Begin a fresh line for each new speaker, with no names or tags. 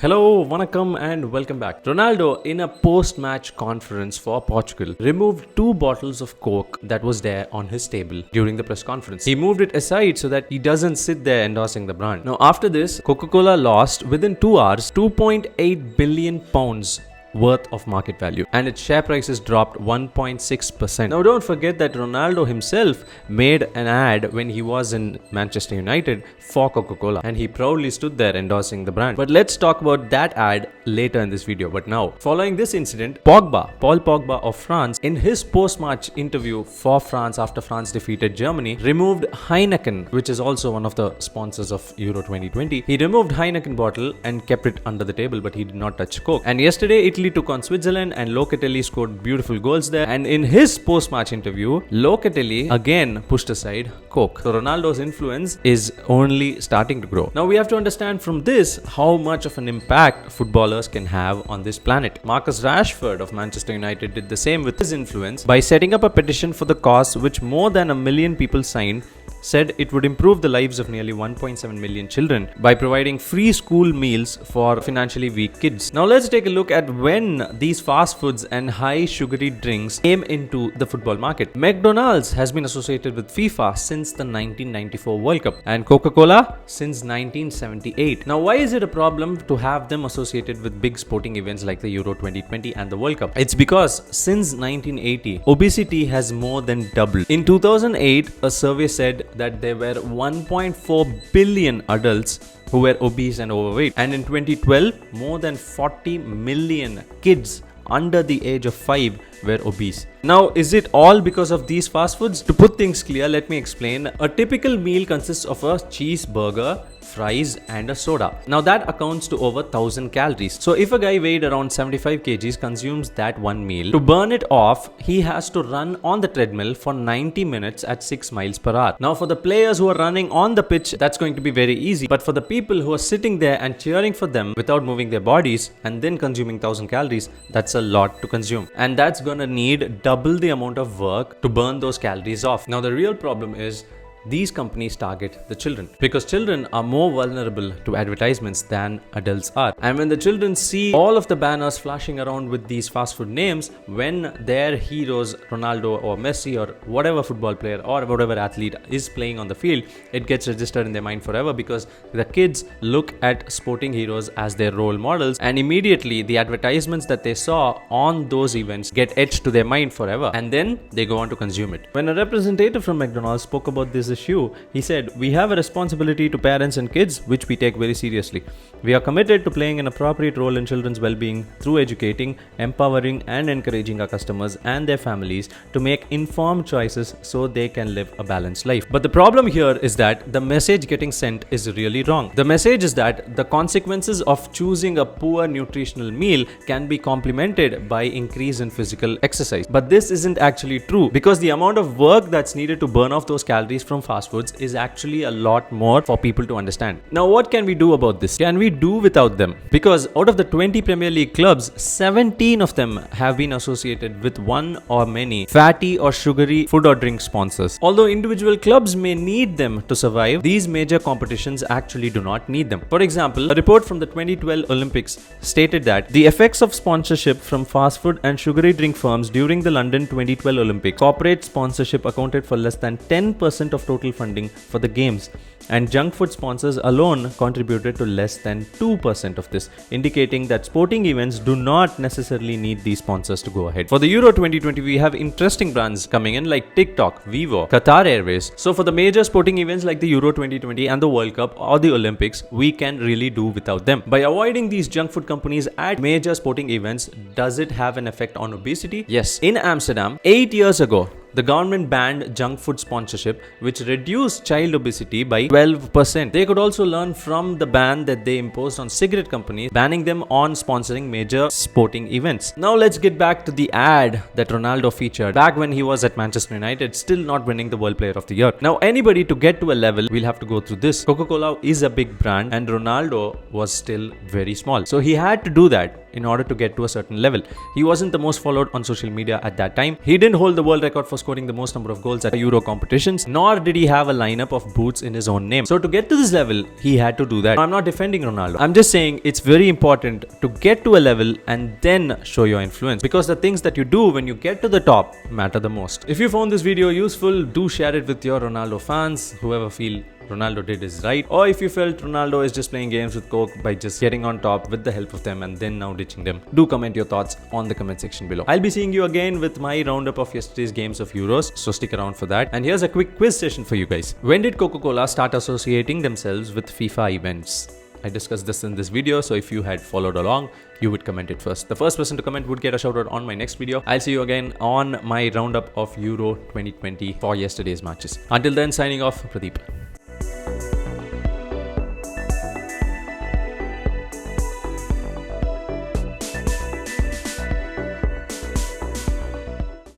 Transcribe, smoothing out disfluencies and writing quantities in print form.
Hello, vanakkam and welcome back. Ronaldo, in a post-match conference for Portugal, removed two bottles of Coke that was there on his table during the press conference. He moved it aside so that he doesn't sit there endorsing the brand. Now, after this, Coca-Cola lost within 2 hours 2.8 billion pounds worth of market value, and its share prices dropped 1.6%. Now don't forget that Ronaldo himself made an ad when he was in Manchester United for Coca-Cola, and he proudly stood there endorsing the brand. But let's talk about that ad later in this video. But now, following this incident, Paul Pogba of France, in his post-match interview for France after France defeated Germany, removed Heineken, which is also one of the sponsors of Euro 2020. He removed Heineken bottle and kept it under the table, but he did not touch Coke. And yesterday, Italy took on Switzerland, and Locatelli scored beautiful goals there. And in his post-match interview, Locatelli again pushed aside Coke. So Ronaldo's influence is only starting to grow. Now we have to understand from this how much of an impact footballers can have on this planet. Marcus Rashford of Manchester United did the same with his influence by setting up a petition for the cause, which more than 1 million people signed, said it would improve the lives of nearly 1.7 million children by providing free school meals for financially weak kids. Now let's take a look at when these fast foods and high sugary drinks came into the football market. McDonalds has been associated with FIFA since the 1994 World Cup, and Coca-Cola since 1978. Now why is it a problem to have them associated with big sporting events like the Euro 2020 and the World Cup? It's because since 1980, obesity has more than doubled. In 2008, a survey said that there were 1.4 billion adults who were obese and overweight, and in 2012 more than 40 million kids under the age of 5 were obese. Now, is it all because of these fast foods? To put things clear, let me explain. A typical meal consists of a cheeseburger, fries and a soda. Now that accounts to over 1000 calories. So if a guy weighed around 75 kgs consumes that one meal, to burn it off, he has to run on the treadmill for 90 minutes at 6 miles per hour. Now for the players who are running on the pitch, that's going to be very easy. But for the people who are sitting there and cheering for them without moving their bodies and then consuming 1000 calories, that's a lot to consume. And that's gonna need double the amount of work to burn those calories off. Now the real problem is these companies target the children because children are more vulnerable to advertisements than adults are. And when the children see all of the banners flashing around with these fast food names, when their heroes, Ronaldo or Messi or whatever football player or whatever athlete is playing on the field, it gets registered in their mind forever because the kids look at sporting heroes as their role models, and immediately the advertisements that they saw on those events get etched to their mind forever, and then they go on to consume it. When a representative from McDonald's spoke about this issue, he said, "We have a responsibility to parents and kids, which we take very seriously. We are committed to playing an appropriate role in children's well-being through educating, empowering and encouraging our customers and their families to make informed choices so they can live a balanced life." But the problem here is that the message getting sent is really wrong. The message is that the consequences of choosing a poor nutritional meal can be complemented by increase in physical exercise. But this isn't actually true because the amount of work that's needed to burn off those calories from fast foods is actually a lot more for people to understand. Now, what can we do about this? Can we do without them? Because out of the 20 Premier League clubs, 17 of them have been associated with one or many fatty or sugary food or drink sponsors. Although individual clubs may need them to survive, these major competitions actually do not need them. For example, a report from the 2012 Olympics stated that the effects of sponsorship from fast food and sugary drink firms during the London 2012 Olympics, corporate sponsorship accounted for less than 10% of total funding for the games, and junk food sponsors alone contributed to less than 2% of this, indicating that sporting events do not necessarily need these sponsors to go ahead. For the Euro 2020, we have interesting brands coming in like TikTok, Vivo, Qatar Airways. So for the major sporting events like the Euro 2020 and the World Cup or the Olympics, we can really do without them. By avoiding these junk food companies at major sporting events, does it have an effect on obesity? Yes. In Amsterdam, 8 years ago, the government banned junk food sponsorship, which reduced child obesity by 12%. They could also learn from the ban that they imposed on cigarette companies, banning them on sponsoring major sporting events. Now let's get back to the ad that Ronaldo featured back when he was at Manchester United, still not winning the World Player of the Year. Now anybody to get to a level, we'll have to go through this. Coca-Cola is a big brand and Ronaldo was still very small. So he had to do that in order to get to a certain level. He wasn't the most followed on social media at that time. He didn't hold the world record for scoring the most number of goals at Euro competitions, nor did he have a lineup of boots in his own name. So to get to this level, he had to do that. I'm not defending Ronaldo. I'm just saying it's very important to get to a level and then show your influence, because the things that you do when you get to the top matter the most. If you found this video useful, do share it with your Ronaldo fans, whoever feel Ronaldo did is right, or if you felt Ronaldo is just playing games with Coke by just getting on top with the help of them and then now ditching them, do comment your thoughts on the comment section below. I'll be seeing you again with my roundup of yesterday's games of Euros, so stick around for that. And here's a quick quiz session for you guys. When did Coca-Cola start associating themselves with FIFA events? I discussed this in this video, so if you had followed along, you would comment it first. The first person to comment would get a shout out on my next video. I'll see you again on my roundup of Euro 2020 for yesterday's matches. Until then, signing off, Pradeep.